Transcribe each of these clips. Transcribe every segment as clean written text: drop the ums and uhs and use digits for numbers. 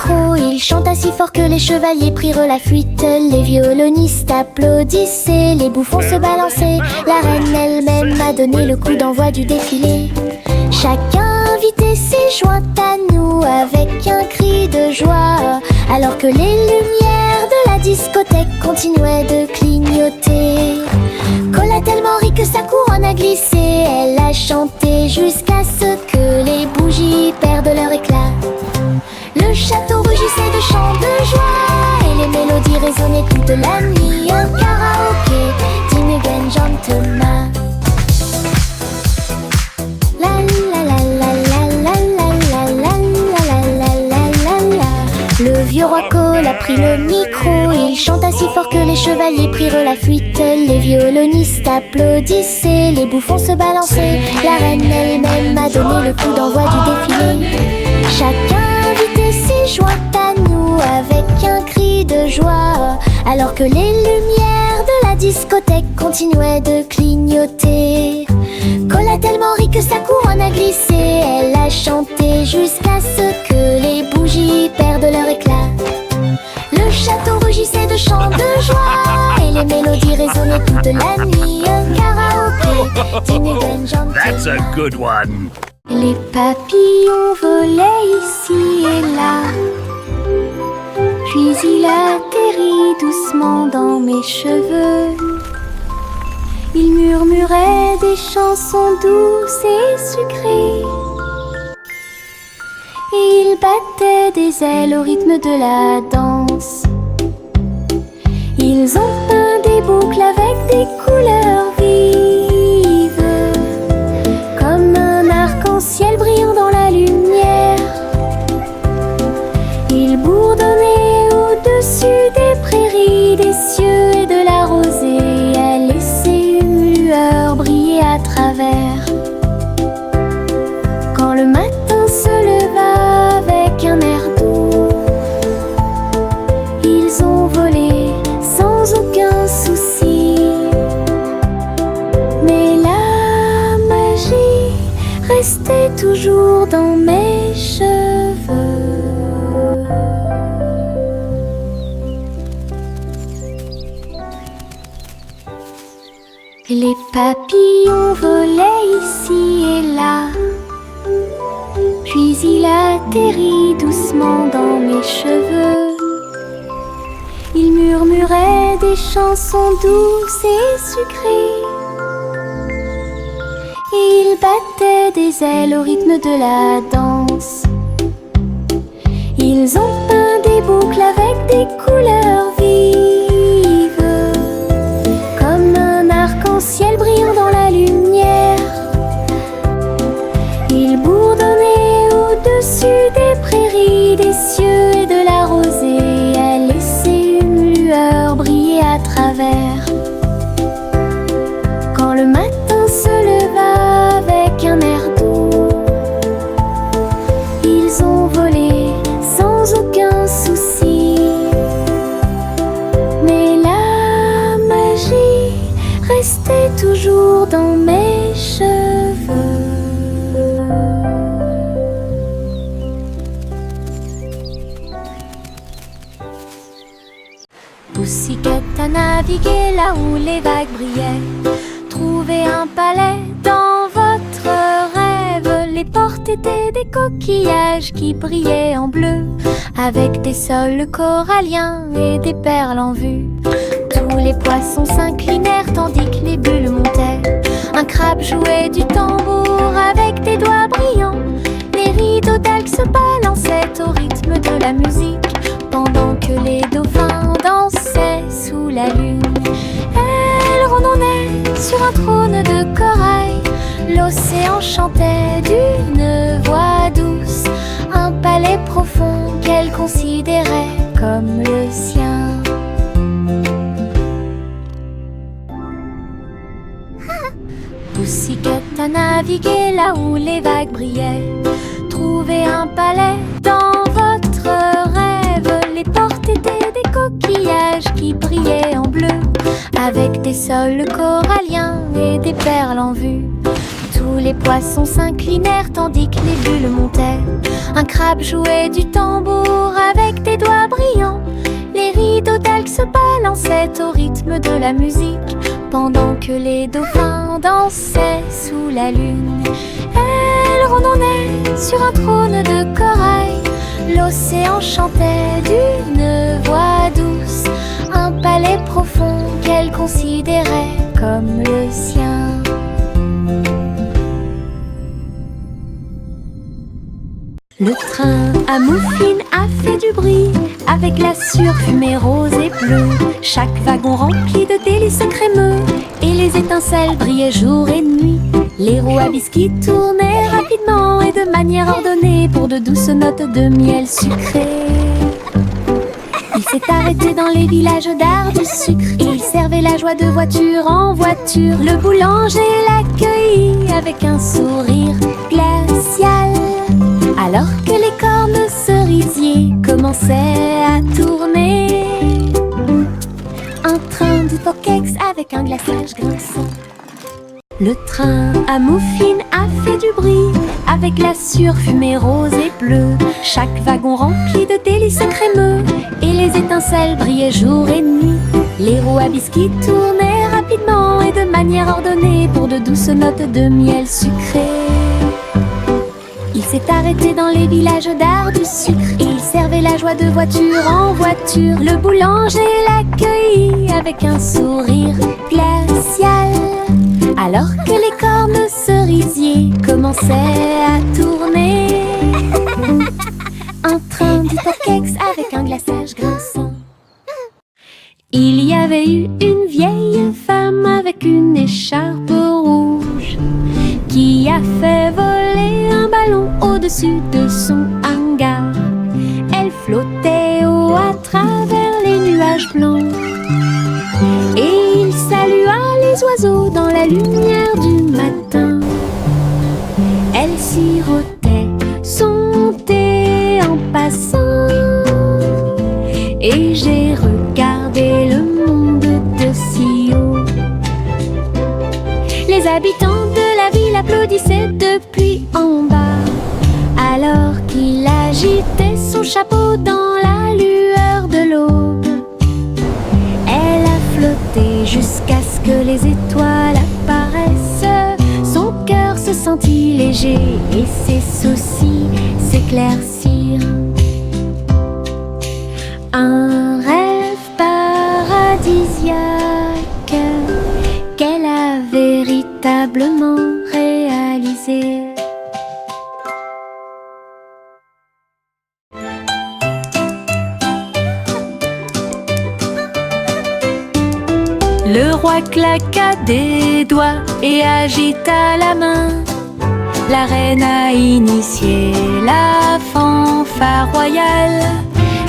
micro. Il chanta si fort que les chevaliers prirent la fuite. Les violonistes applaudissaient, les bouffons se balançaient. La reine elle-même a donné le coup d'envoi du défilé. Chaque invité s'est joint à nous avec un cri de joie, alors que les lumières de la discothèque continuaient de clignoter. Cola tellement rit que sa couronne a glissé. Elle a chanté jusqu'à ce que les bougies perdent leur éclat. Le château rugissait de chants de joie et les mélodies résonnaient toute la nuit. Un karaoké digne d'un gentleman. La la la la la la la la la la la la. Le vieux roi Cole a pris le micro. Il chanta si fort que les chevaliers prirent la fuite. Les violonistes applaudissaient, les bouffons se balançaient. La reine elle-même a donné le coup d'envoi du défilé. Chaque invité s'est joint à nous avec un cri de joie, alors que les lumières de la discothèque continuaient de clignoter. Cole a tellement ri que sa couronne a glissé. Elle a chanté jusqu'à ce que les bougies perdent leur éclat. Le château rugissait de chants de joie et les mélodies résonnaient toute la nuit. Un karaoké digne d'un gentleman. That's a good one. Les papillons volaient ici et là, puis il atterrit doucement dans mes cheveux. Il murmurait des chansons douces et sucrées, et il battait des ailes au rythme de la danse. Ils ont peint des boucles avec des couleurs vives, comme un arc-en-ciel brillant dans la lumière. Ils bourdonnaient au-dessus des prairies, des cieux et de la rosée, à laisser une lueur briller à travers. Quand le matin se leva avec un air doux, ils ont volé sans aucun souci. Mais la magie restait toujours dans mes cheveux. Les papillons volaient ici et là, puis il atterrit doucement dans mes cheveux. Il murmurait des chansons douces et sucrées, et il battait des ailes au rythme de la danse. Ils ont peint des boucles avec des couleurs vives, comme un arc-en-ciel brillant dans la lumière. Ils bourdonnaient au-dessus des prairies, des cieux et de la rosée, à laisser une lueur briller à travers. Quand le matin se leva avec un air doux, ils ont volé sans aucun souci. Mais la magie restait toujours dans mes cheveux. Pussycat a navigué là où les vagues brillaient. Trouvez un palais dans votre rêve. Les portes étaient des coquillages qui brillaient en bleu, avec des sols coralliens et des perles en vue. Tous les poissons s'inclinèrent tandis que les bulles montaient. Un crabe jouait du tambour avec des doigts brillants. Les rideaux d'algues se balançaient au rythme de la musique, pendant que les dauphins dansaient sous la lune. Elle rondonnait sur un trône de corail. L'océan chantait d'une voix douce, un palais profond qu'elle considérait comme le sien. Pussycat a navigué là où les vagues brillaient. Trouvez un palais dans votre rêve. Les portes étaient des coquillages qui brillaient en bleu, avec des sols coralliens et des perles en vue. Tous Tous les poissons s'inclinèrent tandis que les bulles montaient. Un crabe jouait du tambour avec des doigts brillants. Les rideaux d'algues se balançaient au rythme de la musique, pendant que les dauphins dansaient sous la lune. Elle rondonnait sur un trône de corail. L'océan chantait d'une voix douce, un palais profond qu'elle considérait comme le sien. Le train à mouflines a fait du bruit avec la surfumée rose et bleue. Chaque wagon rempli de délices crémeux et les étincelles brillaient jour et nuit. Les roues à biscuits tournaient rapidement et de manière ordonnée pour de douces notes de miel sucré. Il s'est arrêté dans les villages d'art du sucre. Il servait la joie de voiture en voiture. Le boulanger l'accueillit avec un sourire glacial, alors que les cornes cerisiers commençaient à tourner. Un train de Pokéx avec un glaçage grinçant. Le train à mouflines a fait du bruit avec la surfumée rose et bleue. Chaque wagon rempli de délices crémeux et les étincelles brillaient jour et nuit. Les roues à biscuits tournaient rapidement et de manière ordonnée pour de douces notes de miel sucré. Il s'est arrêté dans les villages d'art du sucre. Il servait la joie de voiture en voiture. Le boulanger l'accueillit avec un sourire glacial, alors que les cornes cerisiers commençaient à tourner. Un train du Pokéx avec un glaçage grinçant. Il y avait eu une vieille femme avec une écharpe rouge qui a fait voler un ballon au-dessus de son hangar. Elle flottait haut à travers les nuages blancs et il salua les oiseaux dans la lumière du matin. Elle sirotait son thé en passant et j'ai regardé le monde de si haut. Les habitants de la ville applaudissaient depuis en bas, alors qu'il agitait son chapeau dans la lueur de l'aube. Elle a flotté jusqu'à ce que les étoiles apparaissent. Son cœur se sentit léger et ses soucis s'éclaircirent. Un rêve paradisiaque qu'elle a véritablement réalisé. Le roi claqua des doigts et agita la main. La reine a initié la fanfare royale.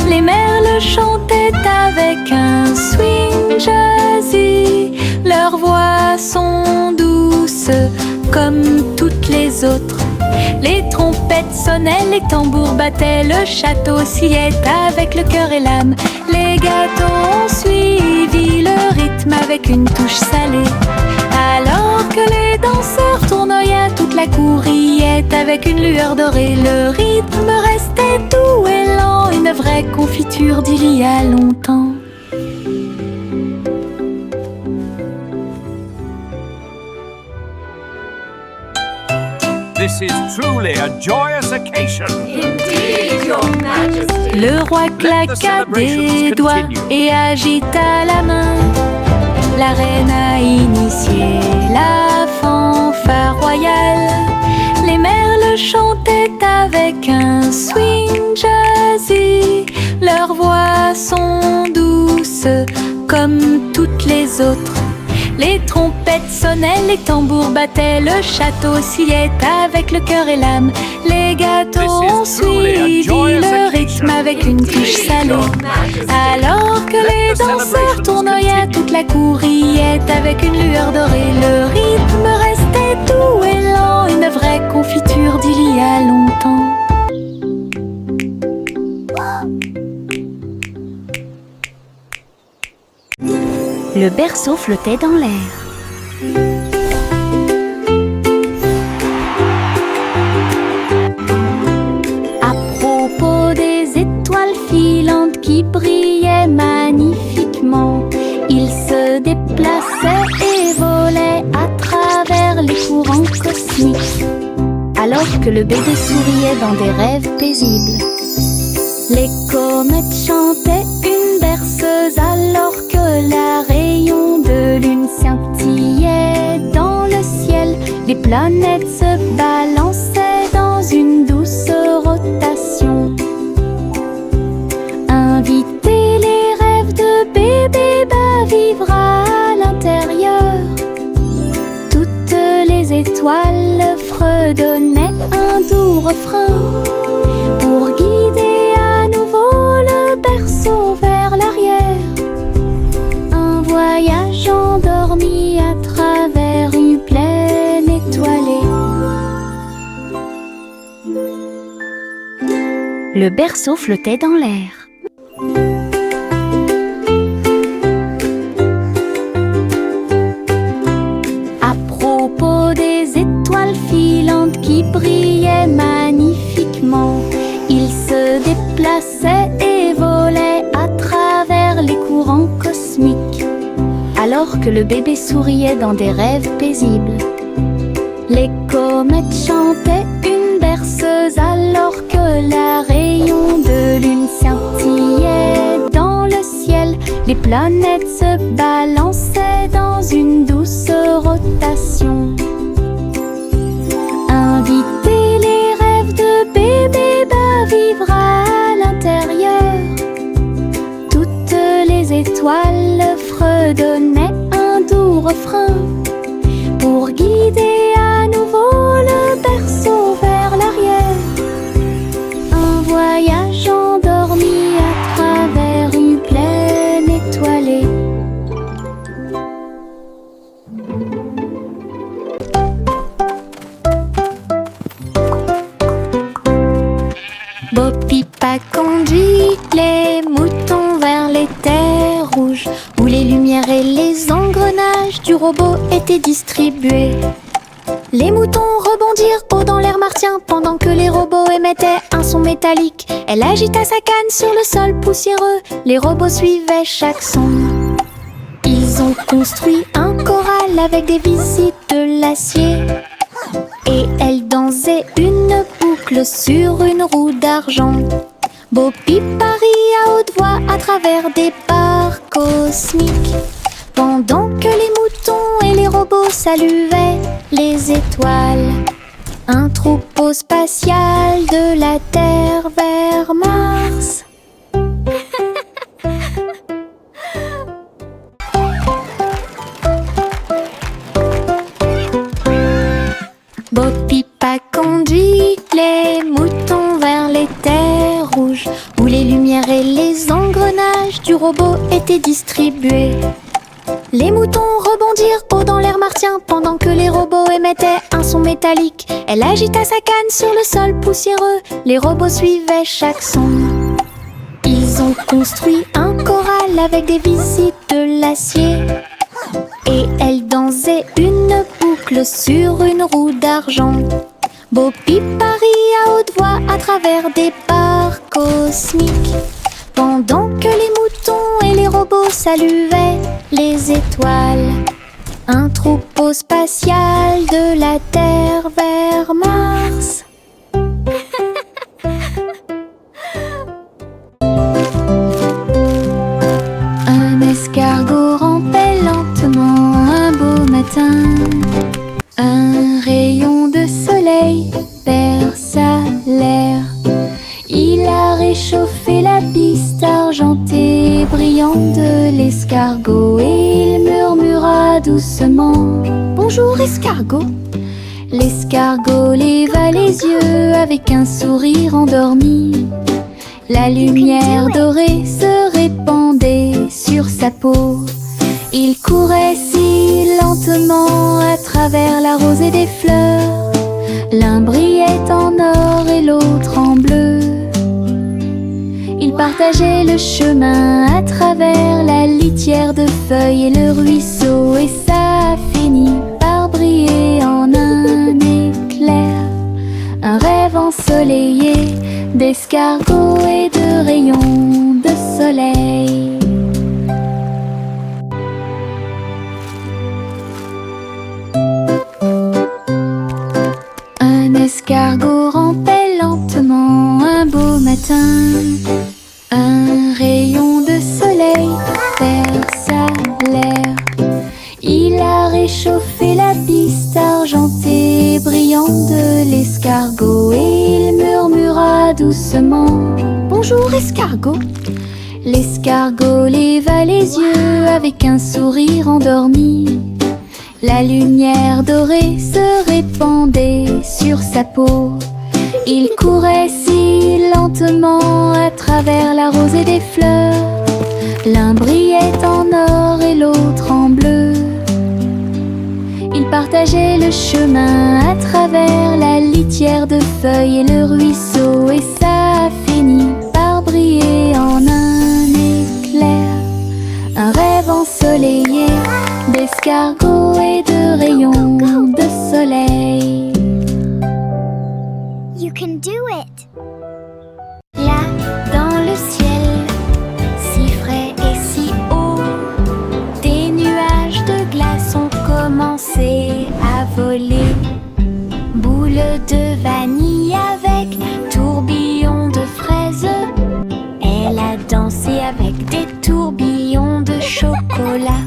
Les merles chantaient avec un swing jazzy. Leurs voix sont douces comme toutes les autres. Les trompettes sonnaient, les tambours battaient, le château sillait avec le cœur et l'âme. Les gâteaux ont suivi le rythme avec une touche salée. Alors que les danseurs tournoyaient, toute la cour riait avec une lueur dorée. Le rythme restait doux et lent, une vraie confiture d'il y a longtemps. This is truly a joyous occasion. Indeed, Your Majesty. Le roi claqua des doigts et agita la main. La reine a initié la fanfare royale. Les merles chantaient avec un swing jazzy. Leurs voix sont douces comme toutes les autres. Les trompettes sonnaient, les tambours battaient, le château sillait avec le cœur et l'âme. Les gâteaux ont suivi le rythme avec une touche salée. Alors que les danseurs tournoyaient, toute la cour riait avec une lueur dorée. Le rythme restait doux et lent, une vraie confiture d'il y a longtemps. Le berceau flottait dans l'air. cosmique, alors que le bébé souriait dans des rêves paisibles. Les comètes chantaient une berceuse alors que la rayon de lune scintillait dans le ciel. Les planètes se balançaient dans une douce rotation. Inviter les rêves de bébé vivre à l'intérieur. Toutes les étoiles fredonnaient un doux refrain pour guider à nouveau le berceau vers l'arrière. Un voyage endormi à travers une plaine étoilée. Le berceau flottait dans l'air. À propos des étoiles filantes qui brillaient magnifiquement, ils se déplaçaient et volaient à travers les courants cosmiques, alors que le bébé souriait dans des rêves paisibles. Les comètes chantaient une berceuse alors que la rayon de lune scintillait dans le ciel. Les planètes se balançaient dans une douce rotation. Inviter les rêves de bébé vivre à l'intérieur. Toutes les étoiles fredonnaient un doux refrain pour guider à nouveau le berceau vers l'arrière. Un voyage endormi à travers une plaine étoilée. Bo Pipa conduit les moutons vers les terres rouges, où les lumières et les engrenages du robot étaient distribués. Les moutons rebondirent haut dans l'air martien pendant que les robots émettaient un son métallique. Elle agita sa canne sur le sol poussiéreux. Les robots suivaient chaque son. Ils ont construit un corral avec des visites de l'acier. Et elle dansait une boucle sur une roue d'argent. Bo Pipa rit à haute voix à travers des barres cosmiques, pendant que les moutons et les robots saluaient les étoiles. Un troupeau spatial de la Terre vers Mars. Bo Pipa conduit les moutons vers les terres rouges, où les lumières et les engrenages du robot étaient distribués. Les moutons rebondirent haut dans l'air martien pendant que les robots émettaient un son métallique. Elle agita sa canne sur le sol poussiéreux. Les robots suivaient chaque son. Ils ont construit un corral avec des visites de l'acier. Et elle dansait une boucle sur une roue d'argent. Bo Pipa rit à haute voix à travers des barres cosmiques, pendant que les moutons et les robots saluaient les étoiles. Un troupeau spatial de la Terre vers Mars. Un escargot rampait lentement un beau matin. Un rayon de soleil perça l'air. Il a réchauffé la piste argentée et brillante de l'escargot et il murmura doucement: Bonjour escargot. L'escargot leva les yeux avec un sourire endormi. La lumière dorée se répandait sur sa peau. Il courait si lentement à travers la rosée des fleurs. L'un brillait en or et l'autre en bleu. Ils partageaient le chemin à travers la litière de feuilles et le ruisseau, et ça a fini par briller en un éclair. Un rêve ensoleillé d'escargots et de rayons de soleil. Un escargot rampait lentement un beau matin. Un rayon de soleil perça l'air. Il a réchauffé la piste argentée brillante de l'escargot et il murmura doucement: Bonjour escargot. L'escargot leva les yeux avec un sourire endormi. La lumière dorée se répandait sur sa peau. Il courait si lentement à travers la rosée des fleurs. L'un brillait en or et l'autre en bleu. Ils partageaient le chemin à travers la litière de feuilles et le ruisseau. Et ça a fini par briller en un éclair. Un rêve ensoleillé d'escargots et de rayons de soleil. You can do it! Là, dans le ciel, si frais et si haut, des nuages de glace ont commencé à voler. Boules de vanille avec tourbillons de fraises. Elle a dansé avec des tourbillons de chocolat.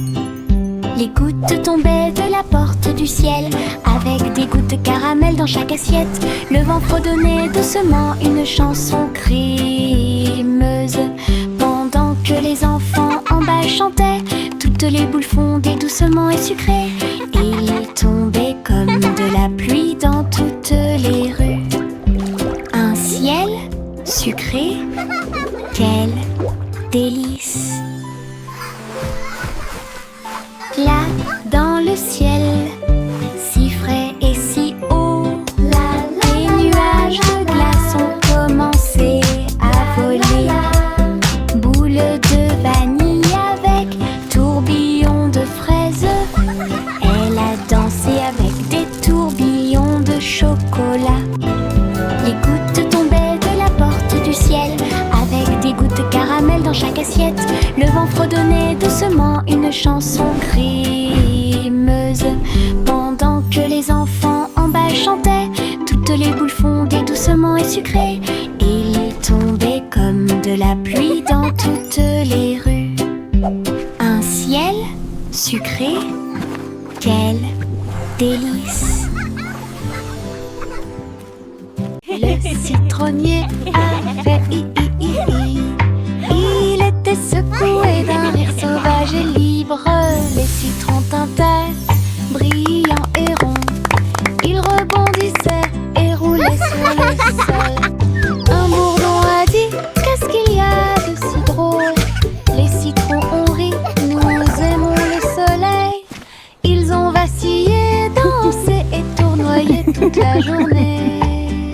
Les gouttes tombaient de la porte du ciel, avec des gouttes de caramel dans chaque assiette. Le vent fredonnait doucement une chanson crémeuse. Pendant que les enfants en bas chantaient, toutes les boules fondaient doucement et sucrées. Il tombait comme de la pluie dans toutes les rues. Un ciel sucré, quel délice! Là, dans le ciel, si frais et si haut, les nuages de glace ont commencé à voler. Boules de vanille avec tourbillons de fraises. Elle a dansé avec des tourbillons de chocolat. Les gouttes tombaient de la porte du ciel, avec des gouttes de caramel dans chaque assiette. Le vent fredonnait doucement une chanson crémeuse. Pendant que les enfants en bas chantaient, toutes les boules fondaient doucement et sucrées. Il tombait comme de la pluie dans toutes les rues. Un ciel sucré, quel délice! Le citronnier a fait i. Il était secoué d'un rire sauvage et libre. Les citrons tintaient, brillants et ronds. Ils rebondissaient et roulaient sur le sol. Un bourdon a dit: Qu'est-ce qu'il y a de si drôle? Les citrons ont ri, nous aimons le soleil. Ils ont vacillé, dansé et tournoyé toute la journée,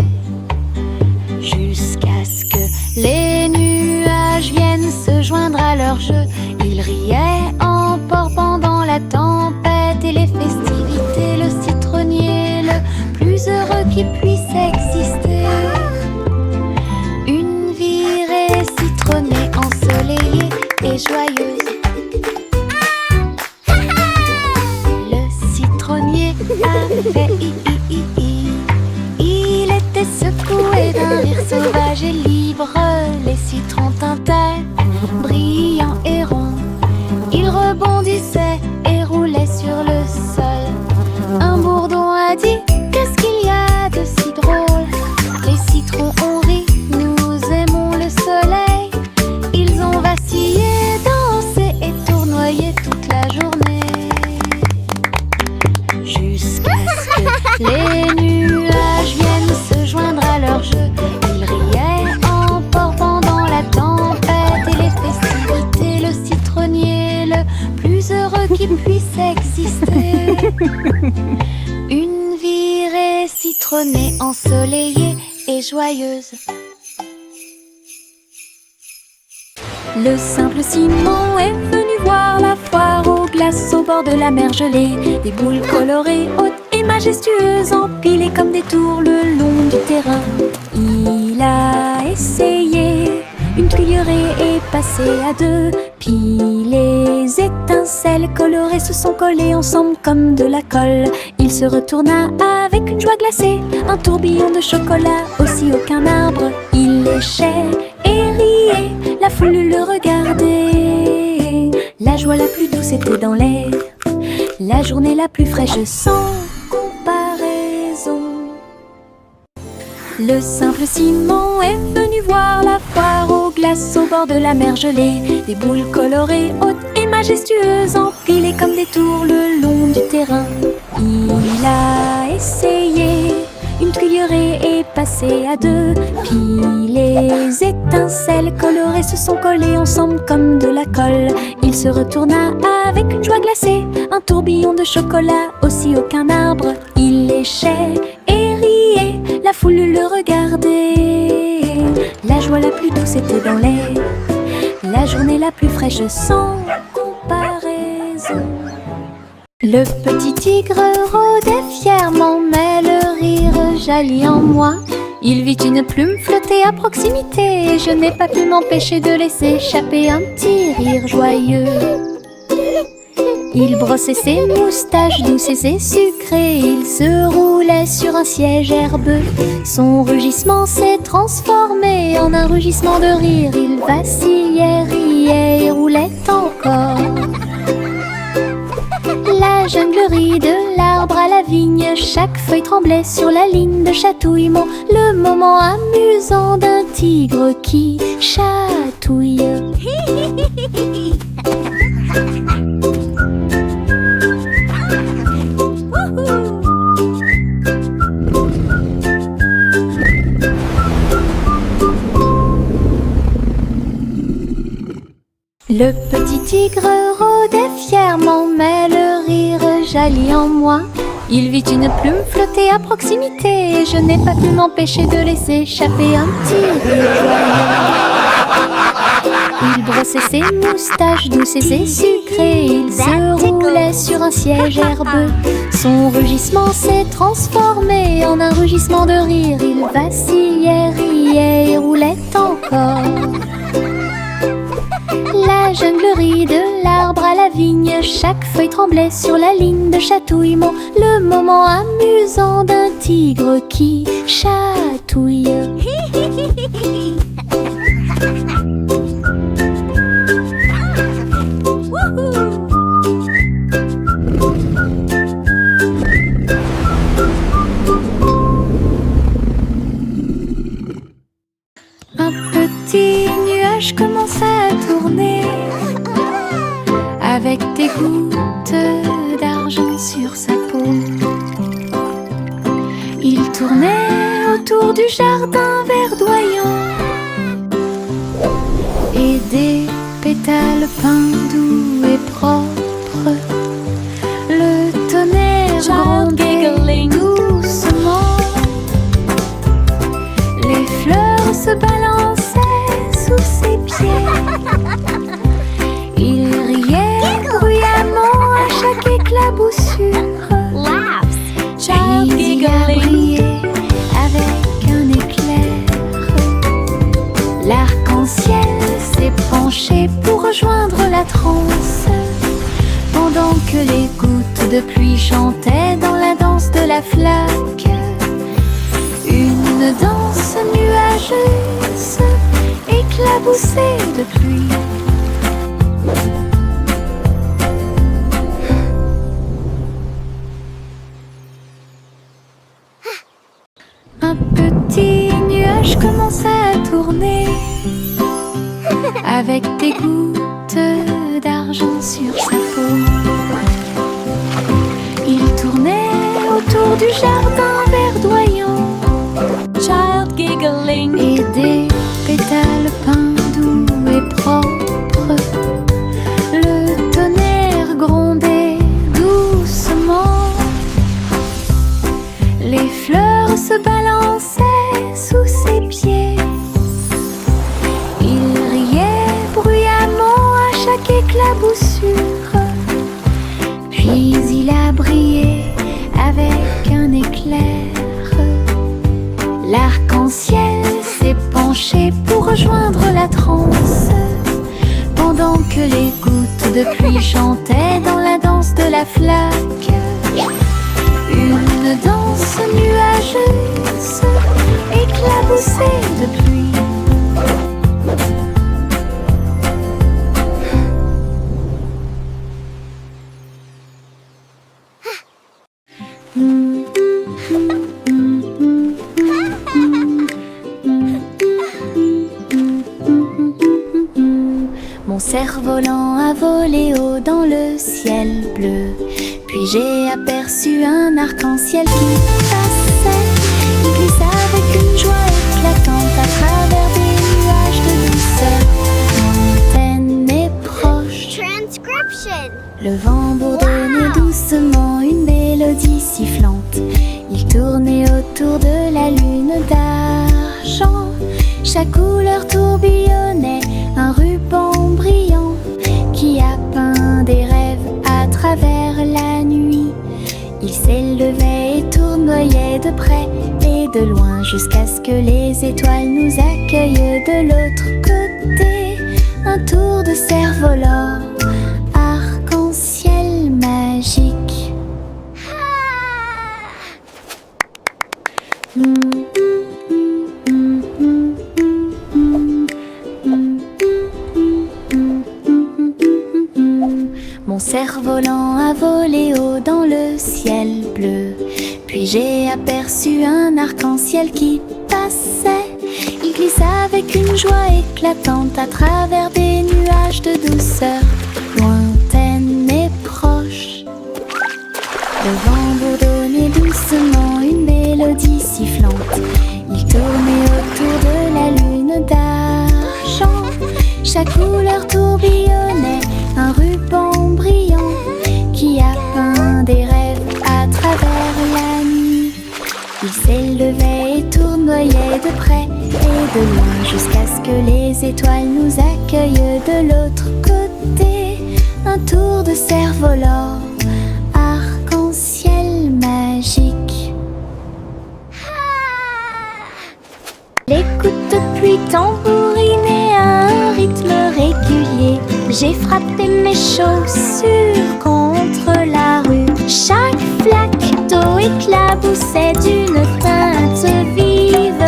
jusqu'à ce que les nuages viennent se joindre à leur jeu. Ils riaient en port pendant la tempête et les festivités. Le citronnier le plus heureux qui puisse exister. Une virée citronnée, ensoleillée et joyeuse. Le citronnier a fait i. Il était secoué d'un rire sauvage et libre. Les citrons tintaient, brillants et ronds. Ils rebondissaient et roulaient sur le sol. Un bourdon a dit: Qu'est-ce qu'il y a de si drôle? Les citrons ont ri, nous aimons le soleil. Ils ont vacillé, dansé et tournoyé toute la journée, jusqu'à ce que les nuages viennent se joindre à leur jeu. Ils riaient en port pendant la tempête et les festivités. Le citronnier le plus heureux qui puisse exister. Une virée citronnée, ensoleillée et joyeuse. Le simple Simon est venu voir la foire aux glaces au bord de la mer gelée. Des boules colorées, hautes et majestueuses, empilées comme des tours le long du terrain. Il a essayé une tuilerie et passé à deux, puis les étincelles étincelles colorées se sont collées ensemble comme de la colle. Il se retourna avec une joie glacée, un tourbillon de chocolat, aussi aucun arbre. Il léchait et riait, la foule le regardait. La joie la plus douce était dans l'air, la journée la plus fraîche sans comparaison. Le simple Simon est venu voir la foire aux glaces au bord de la mer gelée. Des boules colorées, hautes et majestueuses, empilées comme des tours le long du terrain. Il a essayé une cuillerée et passé à deux, puis les étincelles colorées se sont collées ensemble comme de la colle. Il se retourna avec une joie glacée, un tourbillon de chocolat, aussi aucun arbre. Il léchait et riait, la foule le regardait. La joie la plus douce était dans l'air, la journée la plus fraîche sans comparaison. Le petit tigre rôdait fièrement, mais le rire jaillit en moi. Il vit une plume flotter à proximité, et je n'ai pas pu m'empêcher de laisser échapper un petit rire joyeux. Il brossait ses moustaches douces et sucrées, il se roulait sur un siège herbeux. Son rugissement s'est transformé en un rugissement de rire. Il vacillait, riait et roulait encore. La junglerie de l'arbre à la vigne, chaque feuille tremblait sur la ligne de chatouillement. Le moment amusant d'un tigre qui chatouille. Le petit tigre rôdait fièrement, mais le rire jaillit en moi. Il vit une plume flotter à proximité, et je n'ai pas pu m'empêcher de laisser échapper un petit rire joyeux. Il brossait ses moustaches douces et sucrées, il se roulait sur un siège herbeux. Son rugissement s'est transformé en un rugissement de rire. Il vacillait, riait et roulait encore. La junglerie de l'arbre à la vigne, chaque feuille tremblait sur la ligne de chatouillement. Le moment amusant d'un tigre qui chatouille. Un petit nuage commença à tourner, avec des gouttes d'argent sur sa peau. Il tournait autour du jardin verdoyant, et des pétales peints doux et propres. Le tonnerre grondait doucement, les fleurs se balançaient sous ses pieds. Il riait bruyamment à chaque éclaboussure. Il a brillé avec un éclair. L'arc-en-ciel s'est penché pour rejoindre la transe, pendant que les gouttes de pluie chantaient dans la danse de la flaque. Une danse nuageuse, éclaboussée de pluie. Un petit nuage commença à tourner, avec des gouttes d'argent sur sa peau. Il tournait autour du jardin verdoyant, child giggling, et des pétales peints doux et propres. Le tonnerre grondait doucement, les fleurs se balançaient sous ses pieds. Il riait bruyamment à chaque éclaboussure, puis il a brillé avec un éclair. L'arc-en-ciel s'est penché pour rejoindre la transe, pendant que les gouttes de pluie chantaient flaque. Une danse nuageuse, éclaboussée de pluie. Mon cerf-volant a volé haut dans le ciel bleu. Puis j'ai aperçu un arc-en-ciel qui passait. Il glisse avec une joie éclatante à travers des nuages de douceur. Lointaine et proche. Transcription. Le vent bourdonnait doucement une mélodie sifflante. Il tournait autour de la lune d'argent. Chaque couleur tourbillonnait, un ruban brillant qui a peint des rêves à travers la nuit. Il s'élevait et tournoyait de près et de loin jusqu'à ce que les étoiles nous accueillent de l'autre côté. Un tour de cerf-volant, arc-en-ciel magique. Mon cerf-volant a volé haut dans le ciel bleu. Puis j'ai aperçu un arc-en-ciel qui passait. Il glisse avec une joie éclatante à travers des nuages de douceur, lointaine et proche. Le vent bourdonnait doucement une mélodie sifflante. Il tournait autour de la lune d'argent. Chaque couleur tourbillonnait, un ruban brillant qui a peint des rêves à travers la nuit. Il s'élevait et tournoyait de près et de loin jusqu'à ce que les étoiles nous accueillent de l'autre côté. Un tour de cerf-volant, arc-en-ciel magique. Les coups de pluie tambourinaient à un rythme régulier. J'ai frappé mes chaussures contre la rue. Chaque flaque d'eau éclaboussait d'une teinte vive,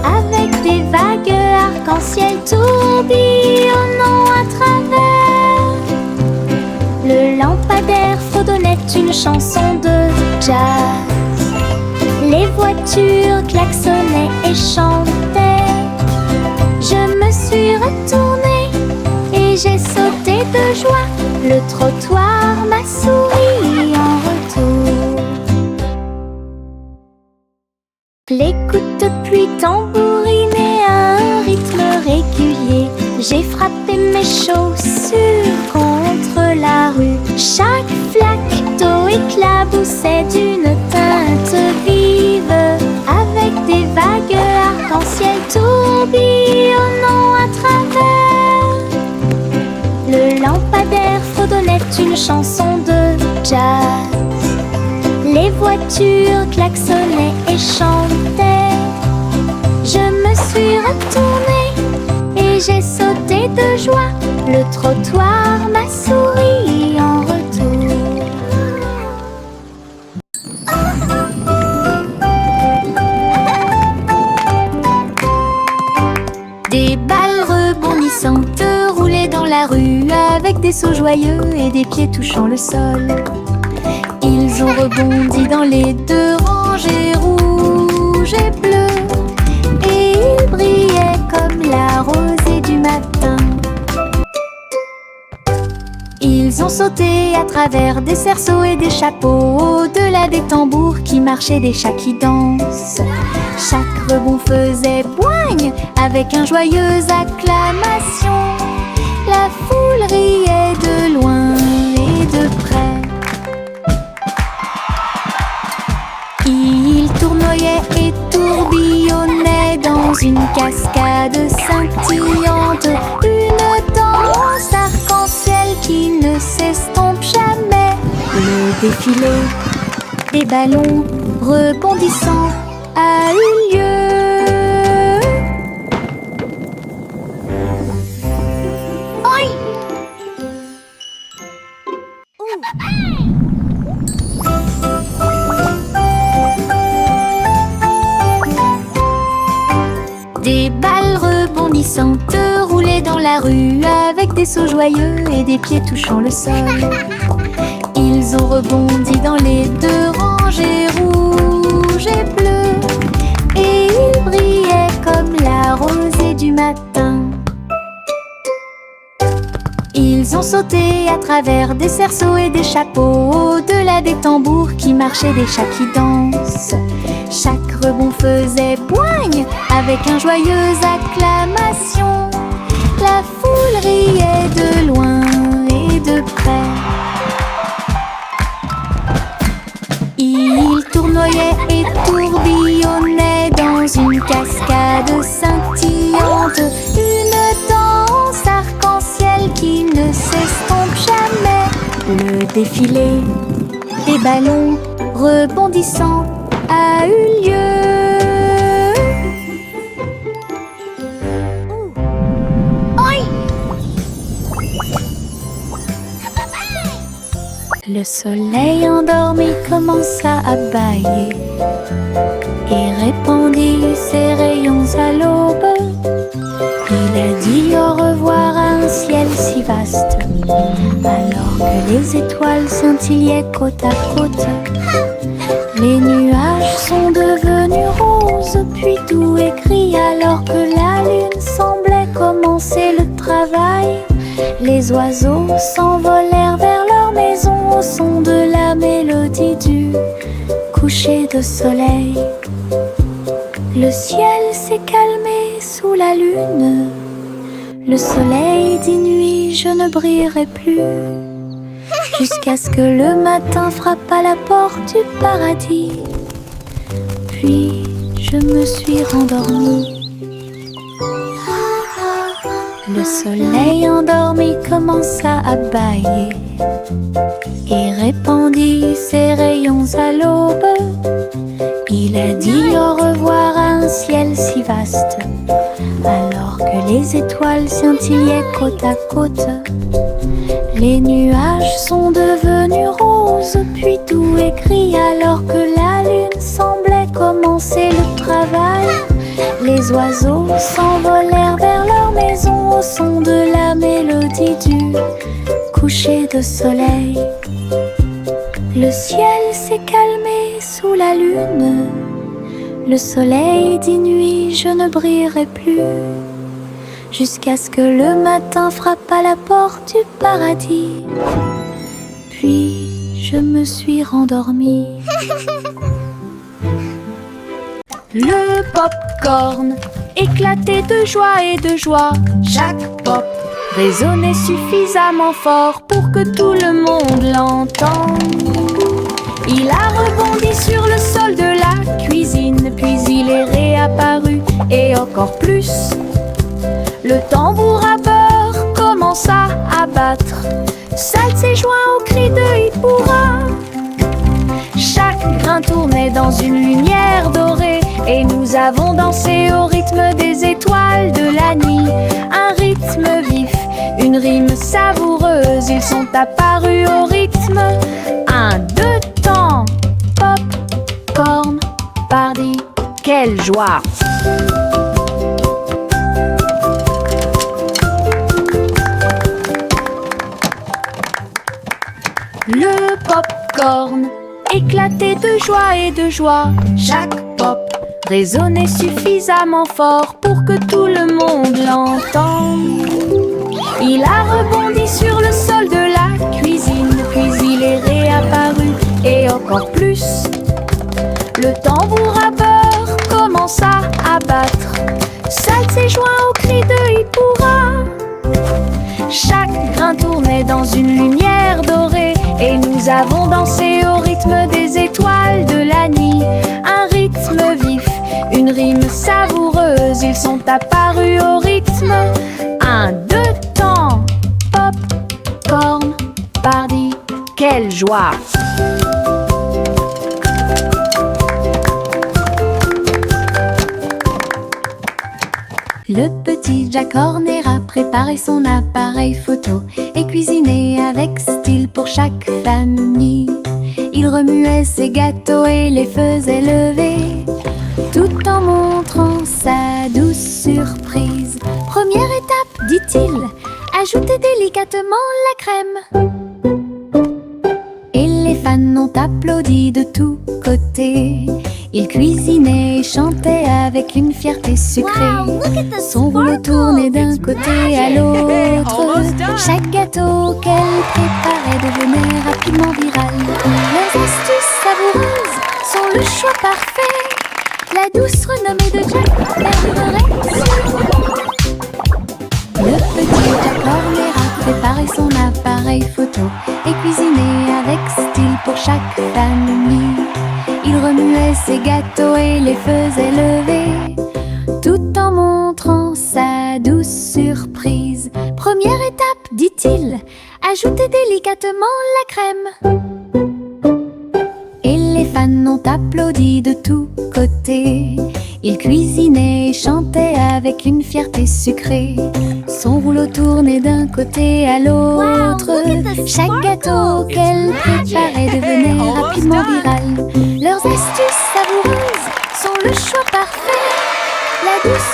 avec des vagues arc-en-ciel tourbillonnant à travers. Le lampadaire fredonnait une chanson de jazz. Les voitures klaxonnaient et chantaient. Je me suis retournée et j'ai sauté de joie. Le trottoir m'a souri en retour. Les coups de pluie tambourinaient à un rythme régulier. J'ai frappé mes chaussures contre la rue. Chaque flaque d'eau éclaboussait d'une teinte vive, avec des vagues arc-en-ciel tourbillonnant à travers. Le lampadaire fredonnait une chanson de jazz. Les voitures klaxonnaient et chantaient. Je me suis retournée et j'ai sauté de joie. Le trottoir m'a souri en retour. Des balles rebondissantes roulaient dans la rue avec des sauts joyeux et des pieds touchant le sol. Ils ont rebondi dans les deux rangées rouges et bleues, et ils brillaient comme la rosée du matin. Ils ont sauté à travers des cerceaux et des chapeaux, au-delà des tambours qui marchaient, des chats qui dansent. Chaque rebond faisait boing avec un joyeuse acclamation. La foule riait de loin et de près. Ils tournoyaient et tourbillonnaient dans une cascade scintillante. Une danse arc-en-ciel qui ne s'estompe jamais. Le défilé des ballons rebondissants a eu lieu. finissant de rouler dans la rue avec des sauts joyeux et des pieds touchant le sol. Ils ont rebondi dans les deux rangées rouges et bleues, et ils brillaient comme la rosée du matin. Ils ont sauté à travers des cerceaux et des chapeaux, au-delà des tambours qui marchaient, des chats qui dansent. Chaque rebond faisait boigne avec un joyeuse acclamation. La foule riait de loin et de près. Ils tournoyaient et tourbillonnaient dans une cascade scintillante, une danse arc-en-ciel qui ne s'estompe jamais. Le défilé des ballons rebondissants a eu lieu. Le soleil endormi commença à bâiller et répandit ses rayons à l'aube. Il a dit au revoir à un ciel si vaste, alors que les étoiles scintillaient côte à côte. Les nuages sont devenus roses, puis doux et gris, alors que la lune semblait commencer le travail. Les oiseaux s'envolèrent vers leur maison au son de la mélodie du coucher de soleil. Le ciel s'est calmé sous la lune. Le soleil dit nuit, je ne brillerai plus, jusqu'à ce que le matin frappe à la porte du paradis. Puis je me suis rendormie. Le soleil endormi commença à bâiller et répandit ses rayons à l'aube. Il a dit au revoir à un ciel si vaste, alors que les étoiles scintillaient côte à côte. Les nuages sont devenus roses, puis doux et gris, alors que la lune semblait commencer le travail. Les oiseaux s'envolèrent vers leur maison au son de la mélodie du coucher de soleil. Le ciel s'est calmé sous la lune. Le soleil dit nuit, je ne brillerai plus, jusqu'à ce que le matin frappe à la porte du paradis. Puis je me suis rendormie. Le pop-corn éclatait de joie et de joie. Chaque pop résonnait suffisamment fort pour que tout le monde l'entende. Il a rebondi sur le sol de la cuisine, puis il est réapparu et encore plus. Le tambour à beurre commença à battre. Salt s'est joint au cri de Hippura. Chaque grain tournait dans une lumière dorée et nous avons dansé au rythme des étoiles de la nuit. Un rythme vif, une rime savoureuse, ils sont apparus au rythme. 1, 2 temps, pop, corn, party, quelle joie! Le pop-corn éclatait de joie et de joie. Chaque pop résonnait suffisamment fort pour que tout le monde l'entende. Il a rebondi sur le sol de la cuisine, puis il est réapparu et encore plus. Le tambour à beurre commença à battre. Salt s'est joint au cri de Hippura. Chaque grain tournait dans une lumière dorée et nous avons dansé au rythme des étoiles de la nuit. Un rythme vif, une rime savoureuse, ils sont apparus au rythme. 1, 2 temps, pop, corn, party, quelle joie! Le petit Jack Horner a préparé son appareil photo et cuisiné avec style pour chaque famille. Il remuait ses gâteaux et les faisait lever, tout en montrant sa douce surprise. Première étape, dit-il, ajoutez délicatement la crème. Et les fans ont applaudi de tous côtés. Il cuisinait et chantait avec une fierté sucrée. Wow, look at the Son rouleau tournait d'un It's côté à magic. l'autre. Almost done. Chaque gâteau qu'elle préparait devenait rapidement viral. Leurs astuces savoureuses sont le choix parfait. La douce renommée de Jack perdurerait sûrement. Le petit Jack Horner a préparé son appareil photo et cuisiné avec style pour chaque famille. Il remuait ses gâteaux et les faisait lever, tout en montrant sa douce surprise. Première étape, dit-il, ajoutez délicatement la crème. Et les fans ont applaudi de tous côtés. Il cuisinait et chantait avec une fierté sucrée. Son rouleau tournait d'un côté à l'autre. Wow, look at the Chaque gâteau sparkle. qu'elle It's magic. préparait devenait Almost rapidement done. viral. Leurs astuces savoureuses sont le choix parfait. La douce